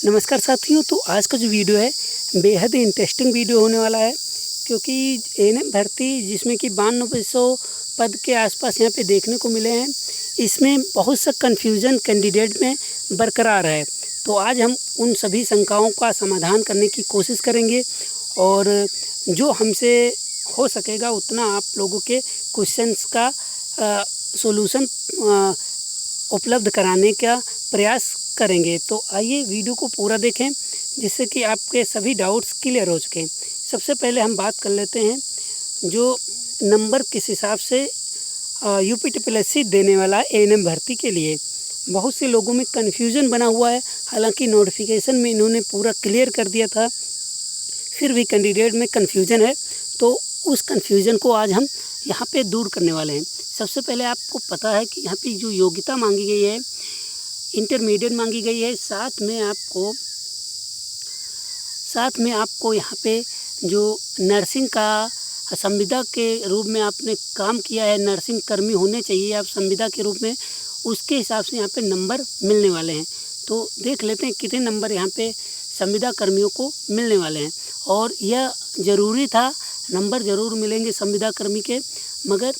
नमस्कार साथियों। तो आज का जो वीडियो है बेहद इंटरेस्टिंग वीडियो होने वाला है, क्योंकि एएनएम भर्ती जिसमें कि 9200 पद के आसपास यहाँ पे देखने को मिले हैं, इसमें बहुत सा कन्फ्यूज़न कैंडिडेट में बरकरार है। तो आज हम उन सभी शंकाओं का समाधान करने की कोशिश करेंगे और जो हमसे हो सकेगा उतना आप लोगों के क्वेश्चंस का सॉल्यूशन उपलब्ध कराने का प्रयास करेंगे। तो आइए वीडियो को पूरा देखें, जिससे कि आपके सभी डाउट्स क्लियर हो सकें। सबसे पहले हम बात कर लेते हैं जो नंबर किस हिसाब से यूपीटीपीएससी देने वाला है एएनएम भर्ती के लिए। बहुत से लोगों में कन्फ्यूज़न बना हुआ है, हालांकि नोटिफिकेशन में इन्होंने पूरा क्लियर कर दिया था, फिर भी कैंडिडेट में कन्फ्यूज़न है। तो उस कन्फ्यूज़न को आज हम यहाँ पे दूर करने वाले हैं। सबसे पहले आपको पता है कि यहाँ पे जो योग्यता मांगी गई है इंटरमीडिएट मांगी गई है, साथ में आपको यहाँ पे जो नर्सिंग का संविदा के रूप में आपने काम किया है, नर्सिंग कर्मी होने चाहिए आप संविदा के रूप में, उसके हिसाब से यहाँ पे नंबर मिलने वाले हैं। तो देख लेते हैं कितने नंबर यहाँ पे संविदा कर्मियों को मिलने वाले हैं। और यह ज़रूरी था, नंबर ज़रूर मिलेंगे संविदा कर्मी के, मगर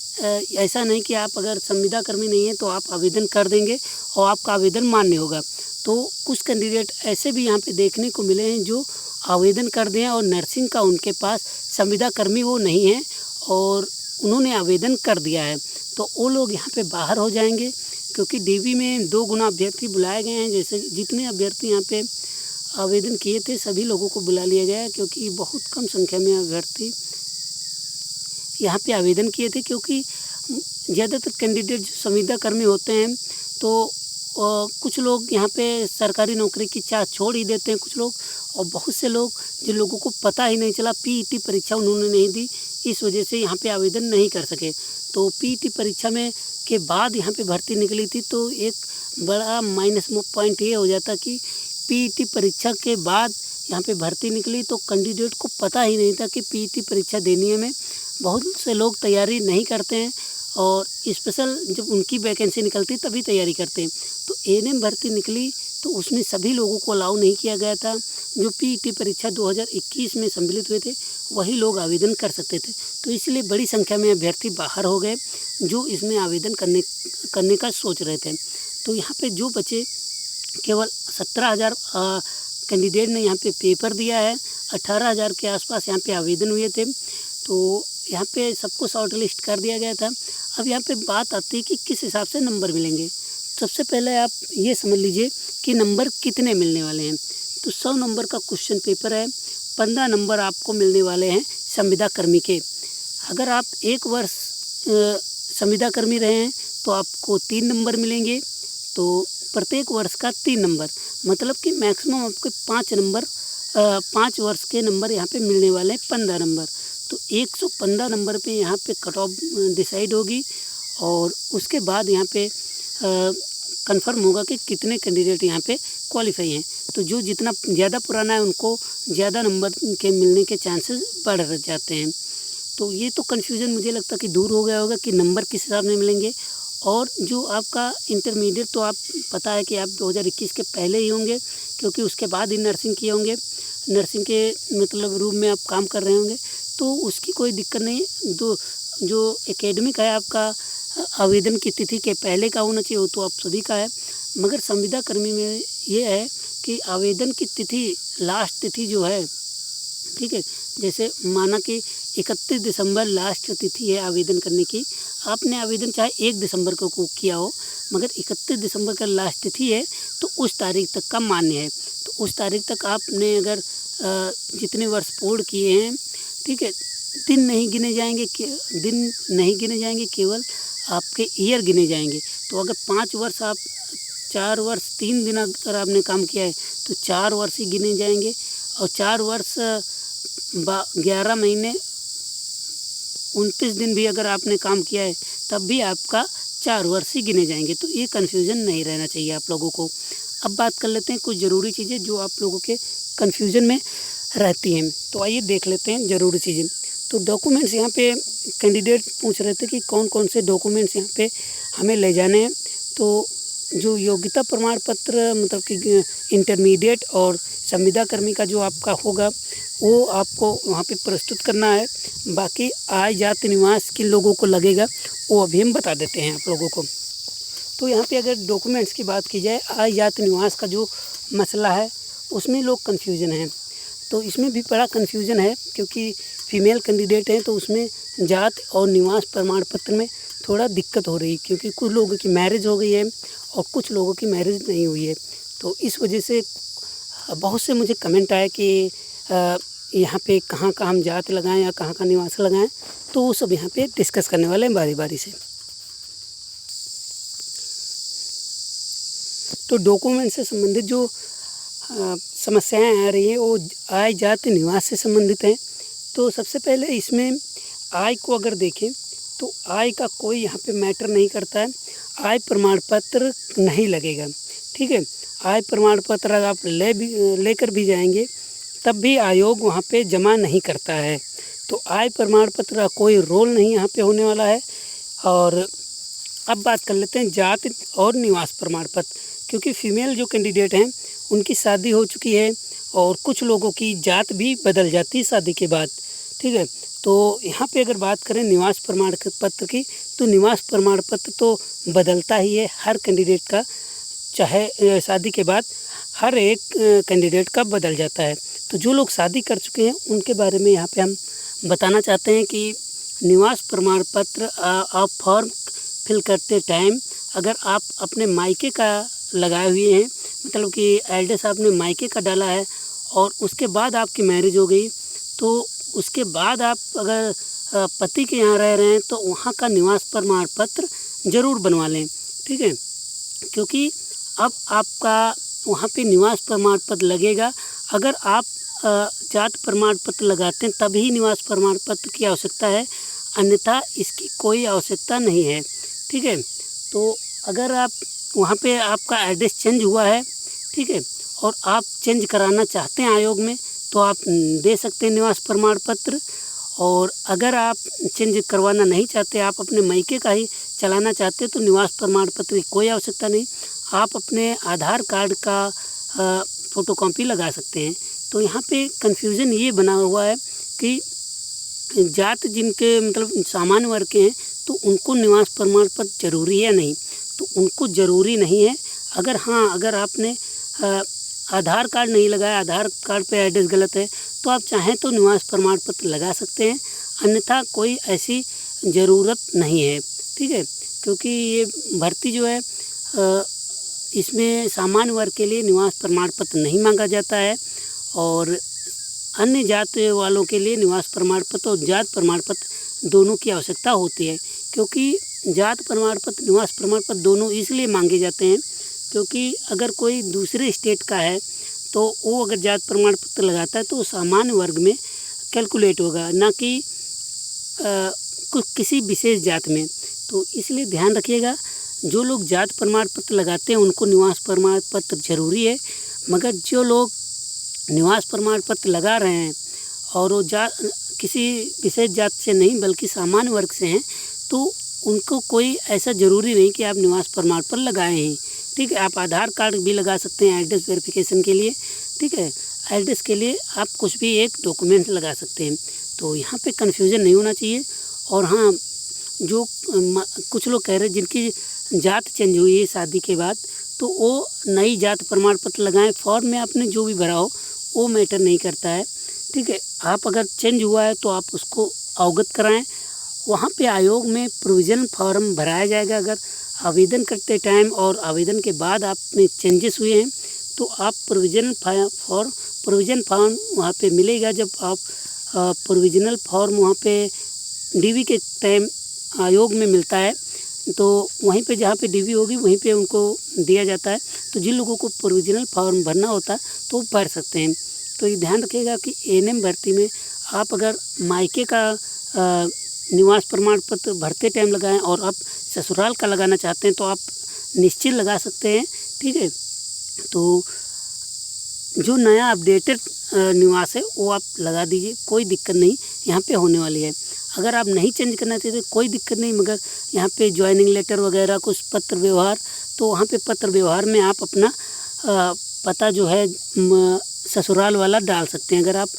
ऐसा नहीं कि आप अगर संविदा कर्मी नहीं हैं तो आप आवेदन कर देंगे और आपका आवेदन मान्य होगा। तो कुछ कैंडिडेट ऐसे भी यहाँ पे देखने को मिले हैं जो आवेदन कर दें और नर्सिंग का उनके पास संविदा कर्मी वो नहीं है और उन्होंने आवेदन कर दिया है, तो वो लोग यहाँ पे बाहर हो जाएंगे, क्योंकि डीवी में 2 गुना अभ्यर्थी बुलाए गए हैं। जैसे जितने अभ्यर्थी यहाँ पे आवेदन किए थे सभी लोगों को बुला लिया गया है, क्योंकि बहुत कम संख्या में अभ्यर्थी यहाँ पे आवेदन किए थे। क्योंकि ज़्यादातर कैंडिडेट जो संविदा कर्मी होते हैं तो कुछ लोग यहाँ पे सरकारी नौकरी की चाह छोड़ ही देते हैं कुछ लोग, और बहुत से लोग जिन लोगों को पता ही नहीं चला, पीईटी परीक्षा उन्होंने नहीं दी, इस वजह से यहाँ पे आवेदन नहीं कर सके। तो पीईटी परीक्षा में के बाद यहाँ पे भर्ती निकली थी, तो एक बड़ा माइनस पॉइंट ये हो जाता कि पीईटी परीक्षा के बाद यहाँ पे भर्ती निकली तो कैंडिडेट को पता ही नहीं था कि पीईटी परीक्षा देनी है। में बहुत से लोग तैयारी नहीं करते हैं और स्पेशल जब उनकी वैकेंसी निकलती तभी तैयारी करते हैं। तो एएनएम भर्ती निकली तो उसमें सभी लोगों को अलाउ नहीं किया गया था। जो पीईटी परीक्षा 2021 में सम्मिलित हुए थे वही लोग आवेदन कर सकते थे, तो इसलिए बड़ी संख्या में अभ्यर्थी बाहर हो गए जो इसमें आवेदन करने का सोच रहे थे। तो यहाँ पे जो बचे केवल 17,000 कैंडिडेट ने यहाँ पे पेपर दिया है, 18,000 के आसपास यहाँ पे आवेदन हुए थे। तो यहाँ पे सबको शॉर्ट लिस्ट कर दिया गया था। अब यहाँ पे बात आती है कि किस हिसाब से नंबर मिलेंगे। सबसे पहले आप ये समझ लीजिए कि नंबर कितने मिलने वाले हैं। तो 100 नंबर का क्वेश्चन पेपर है, 15 नंबर आपको मिलने वाले हैं संविदा कर्मी के। अगर आप 1 वर्ष संविदा कर्मी रहे हैं तो आपको 3 नंबर मिलेंगे, तो प्रत्येक वर्ष का 3 नंबर, मतलब कि मैक्सिमम आपके 5 वर्ष के नंबर यहाँ पे मिलने वाले हैं, 15 नंबर। तो 115 नंबर पे यहाँ पे कट ऑफ डिसाइड होगी और उसके बाद यहाँ पे कंफर्म होगा कि कितने कैंडिडेट यहाँ पे क्वालिफाई हैं। तो जो जितना ज़्यादा पुराना है उनको ज़्यादा नंबर के मिलने के चांसेस बढ़ जाते हैं। तो ये तो कन्फ्यूज़न मुझे लगता है कि दूर हो गया होगा कि नंबर किस हिसाब से मिलेंगे। और जो आपका इंटरमीडिएट, तो आप पता है कि आप 2021 के पहले ही होंगे, क्योंकि उसके बाद ही नर्सिंग किए होंगे, नर्सिंग के मतलब रूम में आप काम कर रहे होंगे, तो उसकी कोई दिक्कत नहीं। जो एकेडमिक है आपका आवेदन की तिथि के पहले का होना चाहिए, वो तो आप सभी का है। मगर संविदा कर्मी में ये है कि आवेदन की तिथि, लास्ट तिथि जो है, ठीक है, जैसे माना कि 31 दिसंबर लास्ट तिथि है आवेदन करने की। आपने आवेदन चाहे 1 दिसंबर को किया हो, मगर 31 दिसंबर का लास्ट तिथि है तो उस तारीख तक का मान्य है। तो उस तारीख तक आपने अगर जितने वर्ष पूर्ण किए हैं, ठीक है, दिन नहीं गिने जाएंगे, केवल आपके ईयर गिने जाएंगे। तो अगर 5 वर्ष आप 4 वर्ष 3 दिन अगर आपने काम किया है तो 4 वर्ष ही गिने जाएंगे, और 4 वर्ष 11 महीने 29 दिन भी अगर आपने काम किया है तब भी आपका 4 वर्ष ही गिने जाएंगे। तो ये कन्फ्यूज़न नहीं रहना चाहिए आप लोगों को। अब बात कर लेते हैं कुछ ज़रूरी चीज़ें जो आप लोगों के कन्फ्यूज़न में रहती हैं। तो आइए देख लेते हैं ज़रूरी चीज़ें। तो डॉक्यूमेंट्स यहाँ पे कैंडिडेट पूछ रहे थे कि कौन कौन से डॉक्यूमेंट्स यहाँ पे हमें ले जाने हैं। तो जो योग्यता प्रमाण पत्र मतलब कि इंटरमीडिएट और संविदा कर्मी का जो आपका होगा वो आपको वहाँ पे प्रस्तुत करना है। बाकी आय जाति निवास किन लोगों को लगेगा वो अभी हम बता देते हैं आप लोगों को। तो यहाँ पे अगर डॉक्यूमेंट्स की बात की जाए, आय जाति निवास का जो मसला है उसमें लोग कन्फ्यूजन हैं। तो इसमें भी बड़ा कन्फ्यूजन है क्योंकि फीमेल कैंडिडेट हैं तो उसमें जात और निवास प्रमाण पत्र में थोड़ा दिक्कत हो रही, क्योंकि कुछ लोगों की मैरिज हो गई है और कुछ लोगों की मैरिज नहीं हुई है। तो इस वजह से बहुत से मुझे कमेंट आए कि यहाँ पे कहाँ का हम जात लगाएं या कहाँ का निवास लगाएं, तो वो सब यहाँ पे डिस्कस करने वाले हैं बारी बारी से। तो डॉक्यूमेंट से संबंधित जो समस्याएं आ रही हैं वो आय जाति निवास से संबंधित हैं। तो सबसे पहले इसमें आय को अगर देखें तो आय का कोई यहाँ पे मैटर नहीं करता है, आय प्रमाण पत्र नहीं लगेगा। ठीक है, आय प्रमाण पत्र अगर आप लेकर भी जाएंगे तब भी आयोग वहाँ पे जमा नहीं करता है। तो आय प्रमाण पत्र का कोई रोल नहीं यहाँ पे होने वाला है। और अब बात कर लेते हैं जाति और निवास प्रमाण पत्र, क्योंकि फीमेल जो कैंडिडेट हैं उनकी शादी हो चुकी है और कुछ लोगों की जात भी बदल जाती है शादी के बाद। ठीक है, तो यहाँ पे अगर बात करें निवास प्रमाण पत्र की, तो निवास प्रमाण पत्र तो बदलता ही है हर कैंडिडेट का, चाहे शादी के बाद हर एक कैंडिडेट का बदल जाता है। तो जो लोग शादी कर चुके हैं उनके बारे में यहाँ पे हम बताना चाहते हैं कि निवास प्रमाण पत्र आप फॉर्म फिल करते टाइम अगर आप अपने मायके का लगाए हुए हैं, मतलब कि एड्रेस आपने मायके का डाला है और उसके बाद आपकी मैरिज हो गई, तो उसके बाद आप अगर पति के यहाँ रह रहे हैं तो वहाँ का निवास प्रमाण पत्र ज़रूर बनवा लें। ठीक है, क्योंकि अब आपका वहाँ पे निवास प्रमाण पत्र लगेगा। अगर आप जात प्रमाण पत्र लगाते हैं तभी निवास प्रमाण पत्र की आवश्यकता है, अन्यथा इसकी कोई आवश्यकता नहीं है। ठीक है, तो अगर आप वहाँ पे आपका एड्रेस चेंज हुआ है, ठीक है, और आप चेंज कराना चाहते हैं आयोग में, तो आप दे सकते हैं निवास प्रमाण पत्र। और अगर आप चेंज करवाना नहीं चाहते, आप अपने मायके का ही चलाना चाहते हैं, तो निवास प्रमाण पत्र की कोई आवश्यकता नहीं, आप अपने आधार कार्ड का फ़ोटोकॉपी लगा सकते हैं। तो यहाँ पे कन्फ्यूज़न ये बना हुआ है कि जात जिनके मतलब सामान्य वर्ग के हैं तो उनको निवास प्रमाण पत्र ज़रूरी है या नहीं, तो उनको ज़रूरी नहीं है। अगर आपने आधार कार्ड नहीं लगाया, आधार कार्ड पे एड्रेस गलत है, तो आप चाहें तो निवास प्रमाण पत्र लगा सकते हैं, अन्यथा कोई ऐसी ज़रूरत नहीं है। ठीक है, क्योंकि ये भर्ती जो है इसमें सामान्य वर्ग के लिए निवास प्रमाण पत्र नहीं मांगा जाता है और अन्य जात वालों के लिए निवास प्रमाण पत्र और जात प्रमाण पत्र दोनों की आवश्यकता होती है। क्योंकि जात प्रमाण पत्र निवास प्रमाण पत्र दोनों इसलिए मांगे जाते हैं क्योंकि अगर कोई दूसरे स्टेट का है तो वो अगर जात प्रमाण पत्र लगाता है तो वो सामान्य वर्ग में कैलकुलेट होगा, ना कि किसी विशेष जात में। तो इसलिए ध्यान रखिएगा, जो लोग जात प्रमाण पत्र लगाते हैं उनको निवास प्रमाण पत्र ज़रूरी है, मगर जो लोग निवास प्रमाण पत्र लगा रहे हैं और वो किसी विशेष जात से नहीं बल्कि सामान्य वर्ग से हैं, तो उनको कोई ऐसा ज़रूरी नहीं कि आप निवास प्रमाण पत्र लगाएं ही। ठीक है, आप आधार कार्ड भी लगा सकते हैं एड्रेस वेरिफिकेशन के लिए। ठीक है, एड्रेस के लिए आप कुछ भी एक डॉक्यूमेंट लगा सकते हैं। तो यहाँ पे कन्फ्यूज़न नहीं होना चाहिए। और हाँ, जो कुछ लोग कह रहे हैं जिनकी जात चेंज हुई है शादी के बाद, तो वो नई जात प्रमाण पत्र लगाएं। फॉर्म में आपने जो भी भरा हो वो मैटर नहीं करता है। ठीक है, आप अगर चेंज हुआ है तो आप उसको अवगत कराएं। वहाँ पे आयोग में प्रोविज़न फॉर्म भराया जाएगा। अगर आवेदन करते टाइम और आवेदन के बाद आप में चेंजेस हुए हैं तो आप प्रोविज़न फॉर्म वहाँ पे मिलेगा। जब आप प्रोविज़नल फॉर्म वहाँ पे डीवी के टाइम आयोग में मिलता है तो वहीं पे जहाँ पे डीवी होगी वहीं पे उनको दिया जाता है। तो जिन लोगों को प्रोविज़नल फॉर्म भरना होता है तो वो भर सकते हैं। तो ये ध्यान रखिएगा कि एएनएम भर्ती में आप अगर मायके का निवास प्रमाण पत्र भरते टाइम लगाएं और आप ससुराल का लगाना चाहते हैं तो आप निश्चित लगा सकते हैं। ठीक है, तो जो नया अपडेटेड निवास है वो आप लगा दीजिए, कोई दिक्कत नहीं यहाँ पे होने वाली है। अगर आप नहीं चेंज करना चाहते तो कोई दिक्कत नहीं, मगर यहाँ पे ज्वाइनिंग लेटर वगैरह कुछ पत्र व्यवहार तो वहाँ पे पत्र व्यवहार में आप अपना पता जो है ससुराल वाला डाल सकते हैं, अगर आप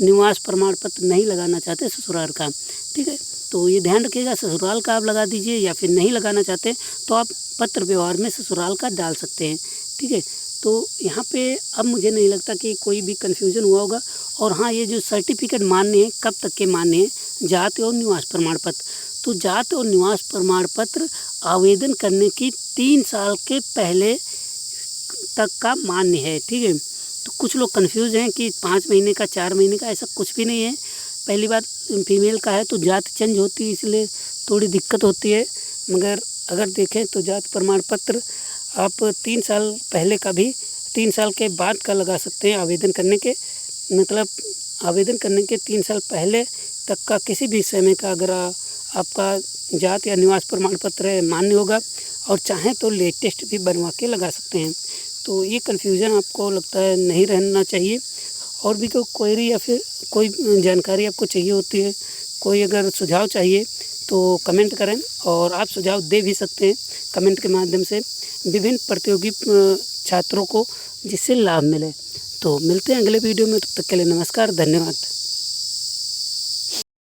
निवास प्रमाण पत्र नहीं लगाना चाहते ससुराल का। ठीक है, तो ये ध्यान रखिएगा, ससुराल का आप लगा दीजिए, या फिर नहीं लगाना चाहते तो आप पत्र व्यवहार में ससुराल का डाल सकते हैं। ठीक है, तो यहाँ पे अब मुझे नहीं लगता कि कोई भी कन्फ्यूज़न हुआ होगा। और हाँ, ये जो सर्टिफिकेट मान्य है, कब तक के मान्य है? जाति और निवास प्रमाण पत्र। तो जाति और निवास प्रमाण पत्र आवेदन करने की 3 साल के पहले तक का मान्य है। ठीक है, तो कुछ लोग कंफ्यूज हैं कि 5 महीने का, 4 महीने का, ऐसा कुछ भी नहीं है। पहली बात, फीमेल का है तो जाति चेंज होती है, इसलिए थोड़ी दिक्कत होती है। मगर अगर देखें तो जाति प्रमाण पत्र आप 3 साल पहले का भी, 3 साल के बाद का लगा सकते हैं आवेदन करने के, मतलब आवेदन करने के 3 साल पहले तक का किसी भी समय का अगर आपका जाति या निवास प्रमाण पत्र मान्य होगा, और चाहें तो लेटेस्ट भी बनवा के लगा सकते हैं। तो ये कन्फ्यूज़न आपको लगता है नहीं रहना चाहिए। और भी कोई क्वेरी या फिर कोई जानकारी आपको चाहिए होती है, कोई अगर सुझाव चाहिए तो कमेंट करें, और आप सुझाव दे भी सकते हैं कमेंट के माध्यम से विभिन्न प्रतियोगी छात्रों को, जिससे लाभ मिले। तो मिलते हैं अगले वीडियो में, तब तक के लिए नमस्कार, धन्यवाद।